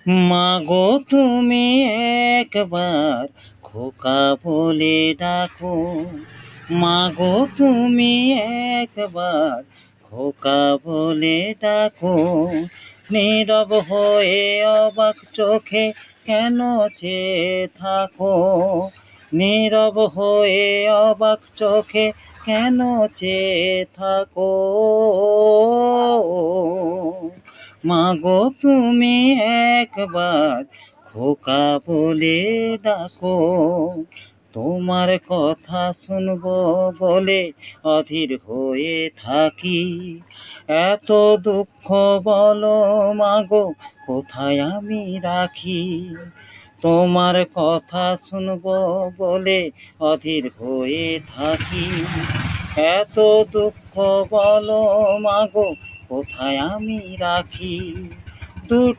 মাগো তুমি একবার খোকা বলে ডাকো, মাগো তুমি একবার খোকা বলে ডাকো। নীরব হয়ে অবাক চোখে কেন চেয়ে থাকো, নীরব হয়ে অবাক চোখে কেন চেয়ে থাকো। মাগো তুমি একবার খোকা বলে ডাকো। তোমার কথা শুনবো বলে অধীর হয়ে থাকি, এত দুঃখ বলো মাগো কোথায় আমি রাখি। তোমার কথা শুনবো বলে অধীর হয়ে থাকি, এত দুঃখ বলো মাগো কোথায় আমি রাখি। দুটি